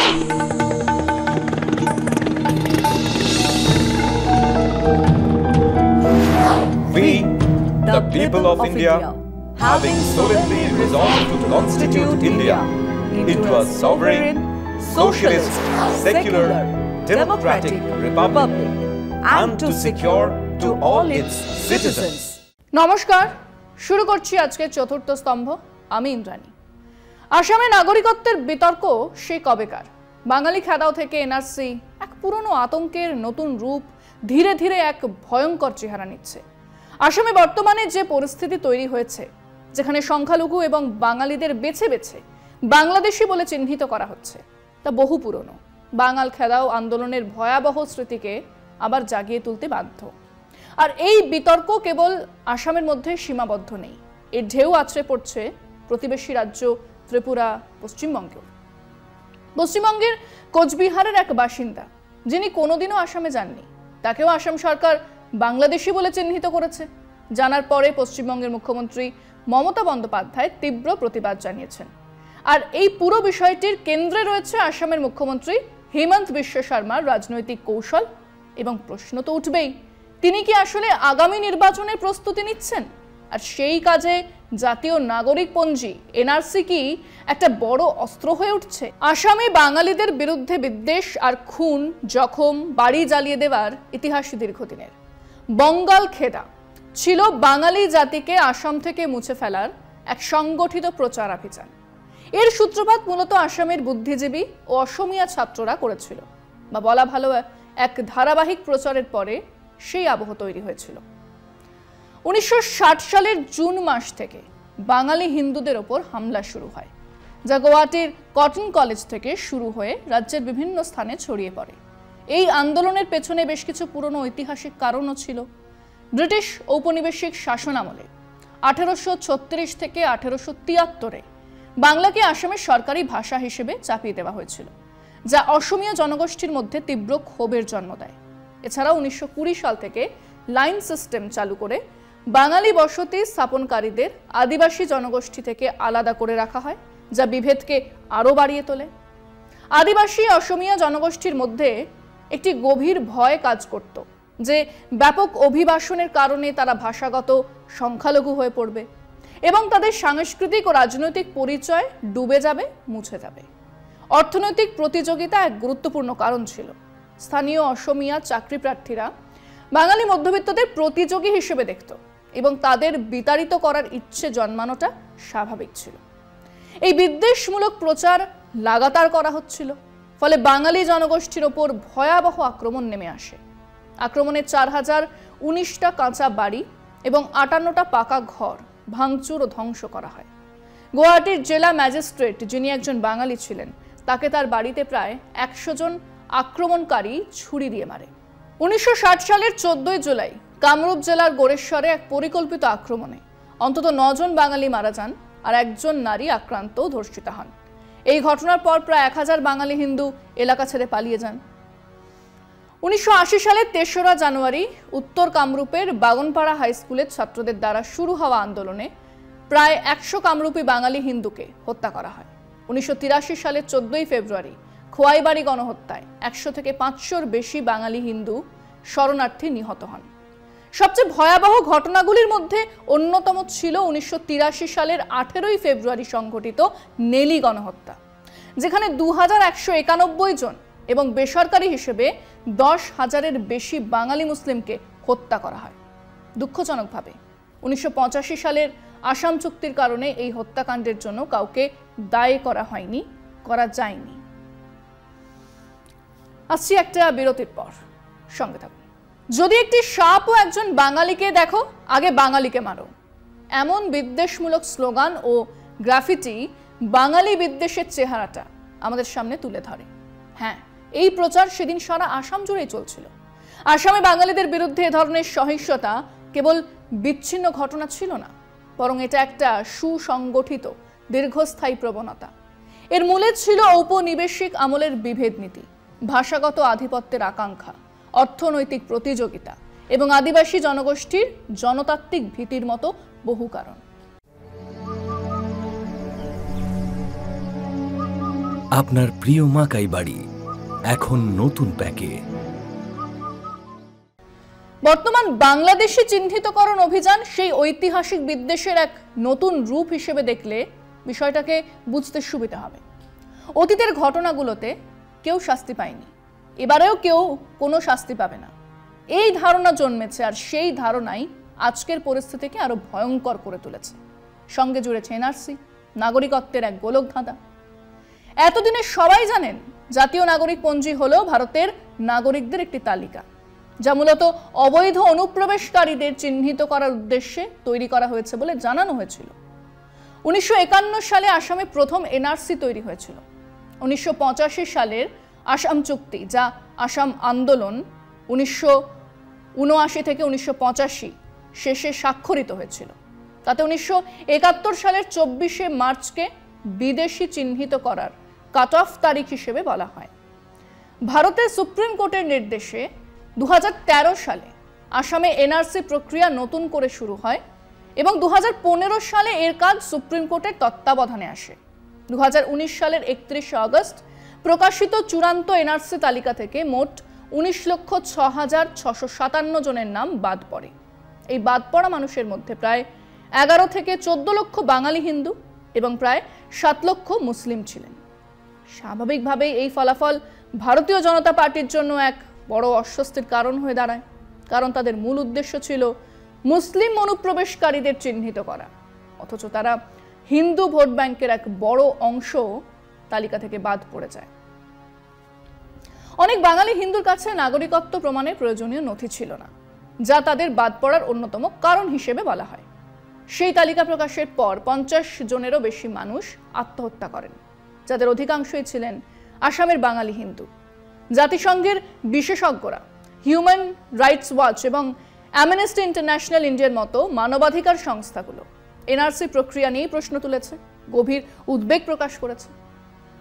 We, the people of India, having solemnly resolved to constitute India into a sovereign, socialist, secular, democratic republic and to secure to all its citizens. নমস্কার, শুরু করছি আজকে চতুর্থ স্তম্ভ। আমি ইন্দ্রাণী। আসামে নাগরিকত্বের বিতর্ক সেই কবেকার। বাঙালি খেদাও থেকে এনআরসি এক পুরনো আতঙ্কের নতুন রূপ ধীরে ধীরে এক ভয়ঙ্কর চেহারা নিচ্ছে। আসামে বর্তমানে যে পরিস্থিতি তৈরি হয়েছে, যেখানে সংখ্যালঘু এবং বাঙালিদের বেছে বেছে বাংলাদেশি বলে চিহ্নিত করা হচ্ছে, তা বহু পুরনো। বাঙাল খেদাও আন্দোলনের ভয়াবহ স্মৃতিকে আবার জাগিয়ে তুলতে বাধ্য। আর এই বিতর্ক কেবল আসামের মধ্যে সীমাবদ্ধ নেই, এর ঢেউ আছড়ে পড়ছে প্রতিবেশী রাজ্য ত্রিপুরা, পশ্চিমবঙ্গেও। পশ্চিমবঙ্গের কোচবিহারের এক বাসিন্দা, যিনি কোনোদিনও আসামে যাননি, তাকেও আসাম সরকার বাংলাদেশি বলে চিহ্নিত করেছে। জানার পরে পশ্চিমবঙ্গের মুখ্যমন্ত্রী মমতা বন্দ্যোপাধ্যায় তীব্র প্রতিবাদ জানিয়েছেন। আর এই পুরো বিষয়টির কেন্দ্রে রয়েছে আসামের মুখ্যমন্ত্রী হেমন্ত বিশ্ব শর্মার রাজনৈতিক কৌশল। এবং প্রশ্ন তো উঠবেই, তিনি কি আসলে আগামী নির্বাচনের প্রস্তুতি নিচ্ছেন? আর সেই কাজে জাতীয় নাগরিক পঞ্জি এনআরসি কি একটা বড় অস্ত্র হয়ে উঠছে? আসামে বাঙালিদের বিরুদ্ধে বিদ্বেষ আর খুন, জখম, বাড়ি জ্বালিয়ে দেওয়ার ইতিহাস দীর্ঘদিনের। বঙ্গাল খেদা ছিল বাঙালি জাতিকে আসাম থেকে মুছে ফেলার এক সংগঠিত প্রচারাভিযান। এর সূত্রপাত মূলত আসামের বুদ্ধিজীবী ও অসমিয়া ছাত্ররা করেছিল, বা বলা ভালো এক ধারাবাহিক প্রচারের পরে সেই আবহ তৈরি হয়েছিল। 1960 সালের জুন মাস থেকে বাঙালি হিন্দুদের ওপর হামলা শুরু হয়, যা গুয়াহাটির কটন কলেজ থেকে শুরু হয়ে রাজ্যের বিভিন্ন স্থানে ছড়িয়ে পড়ে। এই আন্দোলনের পেছনে বেশ কিছু পুরনো ঐতিহাসিক কারণও ছিল। ব্রিটিশ ঔপনিবেশিক শাসন আমলে 1836 থেকে 1873 বাংলাকে আসামের সরকারি ভাষা হিসেবে চাপিয়ে দেওয়া হয়েছিল, যা অসমীয়া জনগোষ্ঠীর মধ্যে তীব্র ক্ষোভের জন্ম দেয়। এছাড়াও 1920 সাল থেকে লাইন সিস্টেম চালু করে বাঙালি বসতি স্থাপনকারীদের আদিবাসী জনগোষ্ঠী থেকে আলাদা করে রাখা হয়, যা বিভেদকে আরও বাড়িয়ে তোলে। আদিবাসী অসমীয়া জনগোষ্ঠীর মধ্যে একটি গভীর ভয় কাজ করত যে ব্যাপক অভিবাসনের কারণে তারা ভাষাগত সংখ্যালঘু হয়ে পড়বে এবং তাদের সাংস্কৃতিক ও রাজনৈতিক পরিচয় ডুবে যাবে, মুছে যাবে। অর্থনৈতিক প্রতিযোগিতা এক গুরুত্বপূর্ণ কারণ ছিল। স্থানীয় অসমীয়া চাকরি প্রার্থীরা বাঙালি মধ্যবিত্তদের প্রতিযোগী হিসেবে দেখত এবং তাদের বিতাড়িত করার ইচ্ছে জন্মানোটা স্বাভাবিক ছিল। এই বিদ্বেষমূলক প্রচার লাগাতার করা হচ্ছিল, ফলে বাঙালি জনগোষ্ঠীর ওপর ভয়াবহ আক্রমণ নেমে আসে। আক্রমণে 4019টা কাঁচা বাড়ি এবং 58টা পাকা ঘর ভাঙচুর ও ধ্বংস করা হয়। গুয়াহাটির জেলা ম্যাজিস্ট্রেট, যিনি একজন বাঙালি ছিলেন, তাকে তার বাড়িতে প্রায় 100 জন আক্রমণকারী ছুরি দিয়ে মারে। 1960 সালের 14 জুলাই কামরূপ জেলার গোরেশ্বরে এক পরিকল্পিত আক্রমণে অন্তত 9 জন বাঙালি মারা যান আর একজন নারী আক্রান্ত ও ধর্ষিত হন। এই ঘটনার পর প্রায় 1000 বাঙালি হিন্দু এলাকা ছেড়ে পালিয়ে যান। 1980 সালের 3রা জানুয়ারি উত্তর কামরূপের বাগনপাড়া হাই স্কুলের ছাত্রদের দ্বারা শুরু হওয়া আন্দোলনে প্রায় 100 কামরূপী বাঙালি হিন্দুকে হত্যা করা হয়। 1983 সালের 14 ফেব্রুয়ারি খোয়াইবাড়ি গণহত্যায় 100 থেকে 500-র বেশি বাঙালি হিন্দু শরণার্থী নিহত হন। সবচেয়ে ভয়াবহ ঘটনাগুলির মধ্যে অন্যতম ছিল 1983 সালের 18 ফেব্রুয়ারি সংঘটিত নেলি গণহত্যা, যেখানে 2191 জন এবং বেসরকারি হিসেবে 10,000-এর বেশি বাঙালি মুসলিমকে হত্যা করা হয়। দুঃখজনকভাবে 1985 সালের আসাম চুক্তির কারণে এই হত্যাকাণ্ডের জন্য কাউকে দায়ী করা হয়নি, করা যায়নি। আসছি একটা বিরতির পর, সঙ্গে থাকুন। যদি একটি সাপও একজন বাঙালিকে দেখো, আগে বাঙালিকে মারো, এমন বিদ্বেষমূলক স্লোগান ও গ্রাফিটি বাঙালি বিদ্বেষের চেহারাটা আমাদের সামনে তুলে ধরে। হ্যাঁ, এই প্রচার সেদিন সারা আসাম জুড়েই চলছিল। আসামে বাঙালিদের বিরুদ্ধে এ ধরনের সহিংসতা কেবল বিচ্ছিন্ন ঘটনা ছিল না, বরং এটা একটা সুসংগঠিত দীর্ঘস্থায়ী প্রবণতা। এর মূলে ছিল ঔপনিবেশিক আমলের বিভেদ নীতি, ভাষাগত আধিপত্যের আকাঙ্ক্ষা, অর্থনৈতিক প্রতিযোগিতা এবং আদিবাসী জনগোষ্ঠীর জনতাত্ত্বিক ভীতির মতো বহু কারণ। আপনার প্রিয় মাকাই বাড়ি এখন নতুন প্যাকে। বর্তমান বাংলাদেশি চিহ্নিতকরণ অভিযান সেই ঐতিহাসিক বিদ্বেষের এক নতুন রূপ হিসেবে দেখলে বিষয়টাকে বুঝতে সুবিধা হবে। অতীতের ঘটনাগুলোতে কেউ শাস্তি পায়নি, এবারেও কেউ কোনো শাস্তি পাবে না, এই ধারণা জন্মেছে। আর সেই ধারণাই আজকের পরিস্থিতিকে আরো ভয়ঙ্কর করে তুলেছে। সঙ্গে জুড়েছে এনআরসি, নাগরিকত্বের এক গোলক ধাঁধা। এতদিনে সবাই জানেন জাতীয় নাগরিকপঞ্জি হলো ভারতের নাগরিকদের একটি তালিকা, যা মূলত অবৈধ অনুপ্রবেশকারীদের চিহ্নিত করার উদ্দেশ্যে তৈরি করা হয়েছে বলে জানানো হয়েছিল। 1951 সালে আসামে প্রথম এনআরসি তৈরি হয়েছিল। 1985 সালের আসাম চুক্তি, যা আসাম আন্দোলন 1979 থেকে 1985 শেষে স্বাক্ষরিত হয়েছিল, তাতে 1971 সালের 24শে মার্চকে বিদেশি চিহ্নিত করার কাট অফ তারিখ হিসেবে বলা হয়। ভারতের সুপ্রিম কোর্টের নির্দেশে 2013 সালে আসামে এনআরসি প্রক্রিয়া নতুন করে শুরু হয় এবং 2015 সালে এর কাজ সুপ্রিম কোর্টের তত্ত্বাবধানে আসে। 2019 সালের 31শে আগস্ট প্রকাশিত চূড়ান্ত এনআরসি তালিকা থেকে মোট 19,06,657 জনের নাম বাদ পড়ে। এই বাদ পড়া মানুষের মধ্যে প্রায় 11 থেকে 14 লক্ষ বাঙালি হিন্দু এবং প্রায় 7 লক্ষ মুসলিম ছিলেন। স্বাভাবিকভাবেই এই ফলাফল ভারতীয় জনতা পার্টির জন্য এক বড় অস্বস্তির কারণ হয়ে দাঁড়ায়, কারণ তাদের মূল উদ্দেশ্য ছিল মুসলিম অনুপ্রবেশকারীদের চিহ্নিত করা, অথচ তারা হিন্দু ভোট ব্যাংকের এক বড় অংশ তালিকা থেকে বাদ পড়ে যায়। অনেক বাঙালি হিন্দুর কাছে নাগরিকত্ব প্রমাণের প্রয়োজনীয় নথি ছিল না, যা তাদের বাদ পড়ার অন্যতম কারণ হিসেবে বলা হয়। সেই তালিকা প্রকাশের পর 50 জনেরও বেশি মানুষ আত্মহত্যা করেন, যাদের অধিকাংশই ছিলেন আসামের বাঙালি হিন্দু। জাতিসংঘের বিশেষজ্ঞরা, হিউম্যান রাইটস ওয়াচ এবং অ্যামনেস্টি ইন্টারন্যাশনাল ইন্ডিয়ার মতো মানবাধিকার সংস্থাগুলো এনআরসি প্রক্রিয়া নিয়ে প্রশ্ন তুলেছে, গভীর উদ্বেগ প্রকাশ করেছে।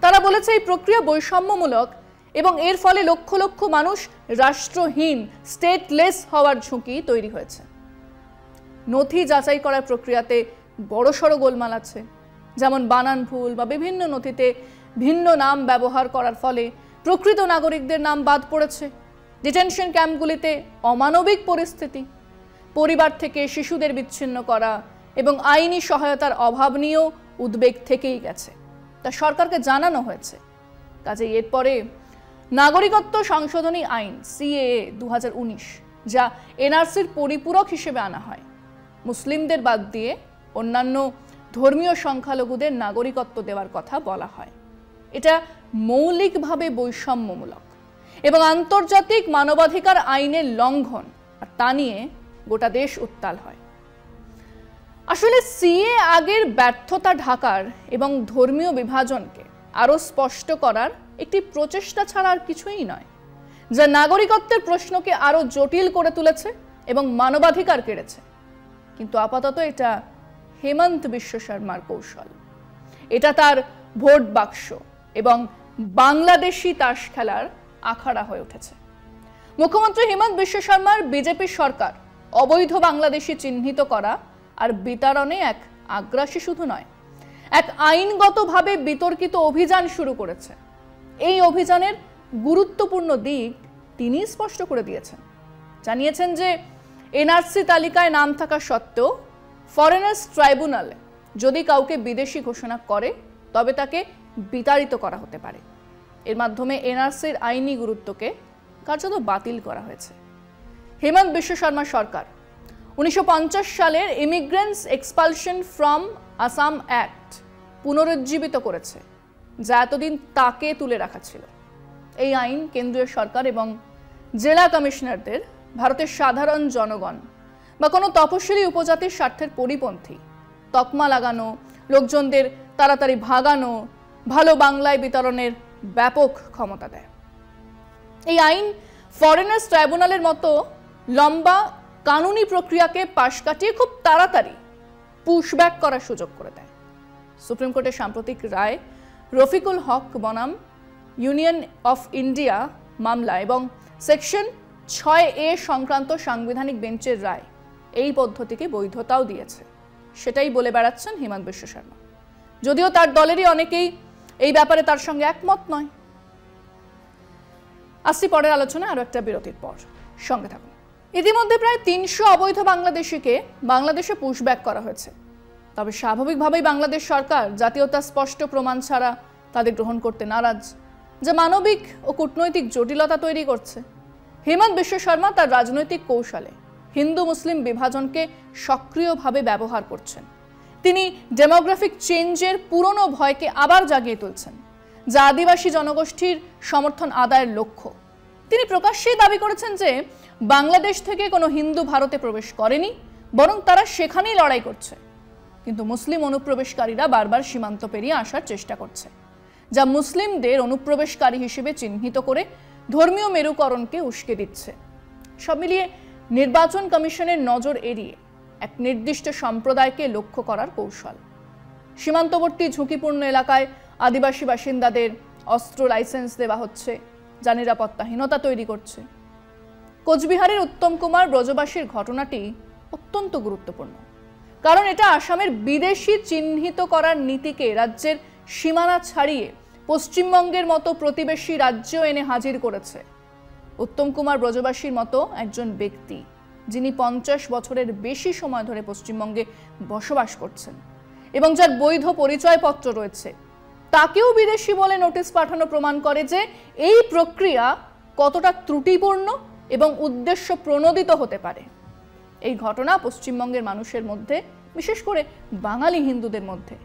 তারা বলেছে এই প্রক্রিয়া বৈষম্যমূলক এবং এর ফলে লক্ষ লক্ষ মানুষ রাষ্ট্রহীন, স্টেটলেস হওয়ার ঝুঁকি তৈরি হয়েছে। নথি যাচাই করার প্রক্রিয়াতে বড়সড় গোলমাল আছে, যেমন বানান ভুল বা বিভিন্ন নথিতে ভিন্ন নাম ব্যবহার করার ফলে প্রকৃত নাগরিকদের নাম বাদ পড়েছে। ডিটেনশন ক্যাম্পগুলিতে অমানবিক পরিস্থিতি, পরিবার থেকে শিশুদের বিচ্ছিন্ন করা এবং আইনি সহায়তার অভাব নিয়েও উদ্বেগ থেকেই গেছে, তা সরকারকে জানানো হয়েছে। কাজেই এরপরে নাগরিকত্ব সংশোধনী আইন সিএএ 2019, যা এনআরসির পরিপূরক হিসেবে আনা হয়, মুসলিমদের বাদ দিয়ে অন্যান্য ধর্মীয় সংখ্যালঘুদের নাগরিকত্ব দেওয়ার কথা বলা হয়। এটা মৌলিকভাবে বৈষম্যমূলক এবং আন্তর্জাতিক মানবাধিকার আইনের লঙ্ঘন, আর তা নিয়ে গোটা দেশ উত্তাল হয়। আসলে সিএ আগের ব্যর্থতা ঢাকার এবং ধর্মীয় বিভাজনকে আরো স্পষ্ট করার একটি প্রচেষ্টা ছাড়া আর কিছুই নয়, যা নাগরিকত্বের প্রশ্নকে আরো জটিল করে তুলেছে এবং মানবাধিকার কেড়েছে। কিন্তু আপাতত এটা হেমন্ত বিশ্ব শর্মার কৌশল, এটা তার ভোট বাক্স এবং বাংলাদেশি তাস খেলার আখাড়া হয়ে উঠেছে। মুখ্যমন্ত্রী হেমন্ত বিশ্ব শর্মার বিজেপি সরকার অবৈধ বাংলাদেশি চিহ্নিত করা আর বিতাড়নে এক আগ্রাসী শুধু নয়, এক আইনগতভাবে বিতর্কিত অভিযান শুরু করেছে। এই অভিযানের গুরুত্বপূর্ণ দিক তিনি স্পষ্ট করে দিয়েছেন, জানিয়েছেন যে এনআরসি তালিকায় নাম থাকা সত্ত্বেও ফরেনার্স ট্রাইব্যুনাল যদি কাউকে বিদেশি ঘোষণা করে তবে তাকে বিতাড়িত করা হতে পারে। এর মাধ্যমে এনআরসির আইনি গুরুত্বকে কার্যত বাতিল করা হয়েছে। হেমন্ত বিশ্ব শর্মা সরকার 1950 সালের immigrants expulsion from Assam act পুনরুজ্জীবিত করেছে, যা এতদিন তাকে তুলে রাখা ছিল। এই আইন কেন্দ্রীয় সরকার এবং জেলা কমিশনারদের ভারতের সাধারণ জনগণ বা কোনো তপশিলি উপজাতির স্বার্থের পরিপন্থী তকমা লাগানো, লোকজনদের তাড়াতাড়ি ভাগানো, ভালো বাংলায় বিতরণের ব্যাপক ক্ষমতা দেয়। এই আইন ফরেনার্স ট্রাইব্যুনালের মতো লম্বা কানুনি প্রক্রিয়াকে পাশ কাটিয়ে খুব তাড়াতাড়ি পুশব্যাক করার সুযোগ করে দেয়। সুপ্রিম কোর্টের সাম্প্রতিক রায় রফিকুল হক বনাম ইউনিয়ন অফ ইন্ডিয়া মামলা এবং সেকশন 6A সংক্রান্ত সাংবিধানিক বেঞ্চের রায় এই পদ্ধতিকে বৈধতাও দিয়েছে। সেটাই বলে বেড়াচ্ছেন হেমন্ত বিশ্ব শর্মা। যদিও তার দলেরই অনেকেই এই ব্যাপারে তার সঙ্গে একমত নয়। আসছি পরের আলোচনা আরো একটা বিরতির পর, সঙ্গে থাকুন। ইতিমধ্যে প্রায় 300 অবৈধ বাংলাদেশিকে বাংলাদেশে পুশব্যাক করা হয়েছে। তবে স্বাভাবিকভাবেই বাংলাদেশ সরকার জাতীয়তার স্পষ্ট প্রমাণ ছাড়া তাদের গ্রহণ করতে নারাজ, যা মানবিক ও কূটনৈতিক জটিলতা তৈরি করছে। হেমন্ত বিশ্ব শর্মা তার রাজনৈতিক কৌশলে হিন্দু মুসলিম বিভাজনকে সক্রিয়ভাবে ব্যবহার করছেন। তিনি ডেমোগ্রাফিক চেঞ্জের পুরনো ভয়কে আবার জাগিয়ে তুলছেন, যা আদিবাসী জনগোষ্ঠীর সমর্থন আদায়ের লক্ষ্য। তিনি প্রকাশ্যেই দাবি করেছেন যে বাংলাদেশ থেকে কোনো হিন্দু ভারতে প্রবেশ করেনি, বরং তারা সেখানেই লড়াই করছে। কিন্তু মুসলিম অনুপ্রবেশকারীরা বারবার সীমান্ত পেরিয়ে আসার চেষ্টা করছে, যা মুসলিমদের অনুপ্রবেশকারী হিসেবে চিহ্নিত করে ধর্মীয় মেরুকরণকে উস্কে দিচ্ছে। সব মিলিয়ে নির্বাচন কমিশনের নজর এড়িয়ে এক নির্দিষ্ট সম্প্রদায়কে লক্ষ্য করার কৌশল। সীমান্তবর্তী ঝুঁকিপূর্ণ এলাকায় আদিবাসী বাসিন্দাদের অস্ত্র লাইসেন্স দেওয়া হচ্ছে, যা নিরাপত্তাহীনতা তৈরি করছে। কোচবিহারের উত্তম কুমার ব্রজবাসীর ঘটনাটি অত্যন্ত গুরুত্বপূর্ণ, কারণ এটা আসামের বিদেশি চিহ্নিত করার নীতিকে রাজ্যের সীমানা ছাড়িয়ে পশ্চিমবঙ্গের মতো প্রতিবেশী রাজ্যেও এনে হাজির করেছে। উত্তম কুমার ব্রজবাসীর মতো একজন ব্যক্তি, যিনি 50 বছরের বেশি সময় ধরে পশ্চিমবঙ্গে বসবাস করছেন এবং যার বৈধ পরিচয়পত্র রয়েছে, তাকেও বিদেশি বলে নোটিশ পাঠানো প্রমাণ করে যে এই প্রক্রিয়া কতটা ত্রুটিপূর্ণ এবং উদ্দেশ্য প্রণোদিত হতে পারে। এই ঘটনা পশ্চিমবঙ্গের মানুষের মধ্যে, বিশেষ করে বাঙালি হিন্দুদের মধ্যে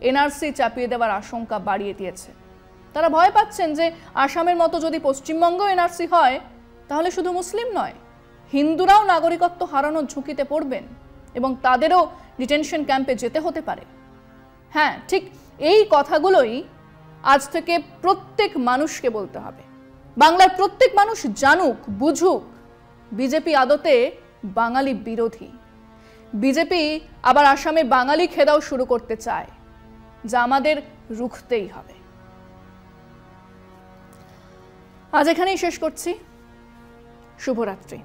এনআরসি চাপিয়ে দেওয়ার আশঙ্কা বাড়িয়ে দিয়েছে। তারা ভয় পাচ্ছেন যে আসামের মতো যদি পশ্চিমবঙ্গ এনআরসি হয়, তাহলে শুধু মুসলিম নয়, হিন্দুরাও নাগরিকত্ব হারানোর ঝুঁকিতে পড়বেন এবং তাদেরও ডিটেনশন ক্যাম্পে যেতে হতে পারে। হ্যাঁ, ঠিক এই কথাগুলোই আজ থেকে প্রত্যেক মানুষকে বলতে হবে। বাংলার প্রত্যেক মানুষ জানুক, বুঝুক, বিজেপি আদতে বাঙালি বিরোধী। বিজেপি আবার আসামে বাঙালি খেদাও শুরু করতে চায়, যা আমাদের রুখতেই হবে। আজ এখানেই শেষ করছি। শুভরাত্রি।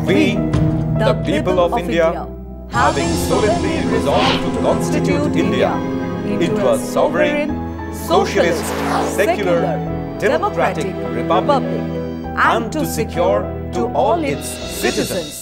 We, the people of India, having solemnly resolved to constitute India into a sovereign, socialist, secular, democratic republic, and to secure to all its citizens